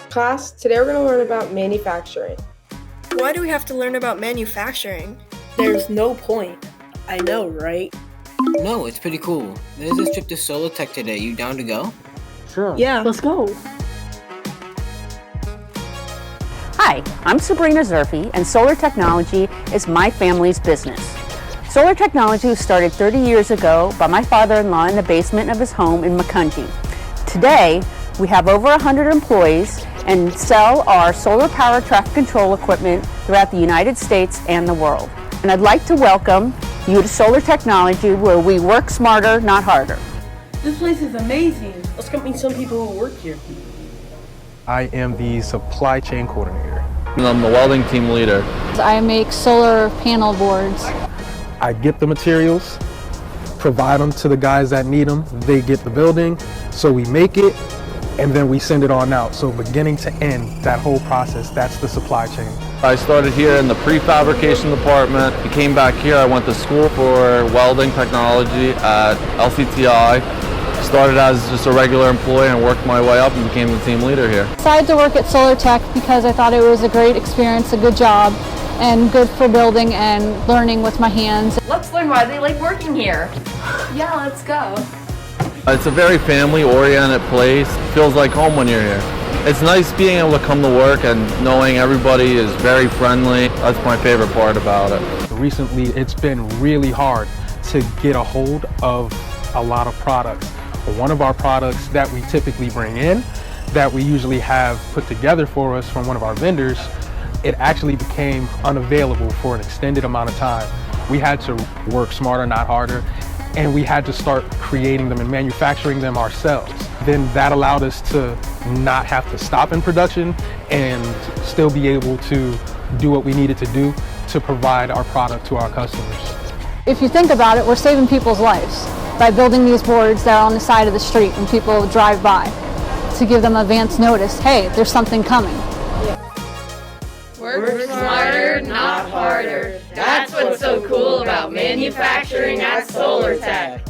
Class, today we're going to learn about manufacturing. Why do we have to learn about manufacturing? There's no point. I know, right? No, it's pretty cool. There's a trip to Solar Tech today. You down to go? Sure. Yeah, let's go. Hi, I'm Sabrina Zerfi, and solar technology is my family's business. Solar technology was started 30 years ago by my father-in-law in the basement of his home in Macungie. Today, we have over 100 employees and sell our solar power traffic control equipment throughout the United States and the world. And I'd like to welcome you to Solar Technology, where we work smarter, not harder. This place is amazing. Let's go meet some people who work here. I am the supply chain coordinator. And I'm the welding team leader. I make solar panel boards. I get the materials, provide them to the guys that need them. They get the building, so we make it, and then we send it on out. So beginning to end, that whole process, that's the supply chain. I started here in the prefabrication department. I came back here. I went to school for welding technology at LCTI. Started as just a regular employee and worked my way up and became the team leader here. I decided to work at Solar Tech because I thought it was a great experience, a good job, and good for building and learning with my hands. Let's learn why they like working here. Yeah, let's go. It's a very family-oriented place. It feels like home when you're here. It's nice being able to come to work and knowing everybody is very friendly. That's my favorite part about it. Recently, it's been really hard to get a hold of a lot of products. One of our products that we typically bring in, that we usually have put together for us from one of our vendors, it actually became unavailable for an extended amount of time. We had to work smarter, not harder, and we had to start creating them and manufacturing them ourselves. Then that allowed us to not have to stop in production and still be able to do what we needed to do to provide our product to our customers. If you think about it, we're saving people's lives by building these boards that are on the side of the street when people drive by, to give them advance notice, hey, there's something coming. Work smarter, not harder. That's what's so cool about manufacturing at Solar Tech.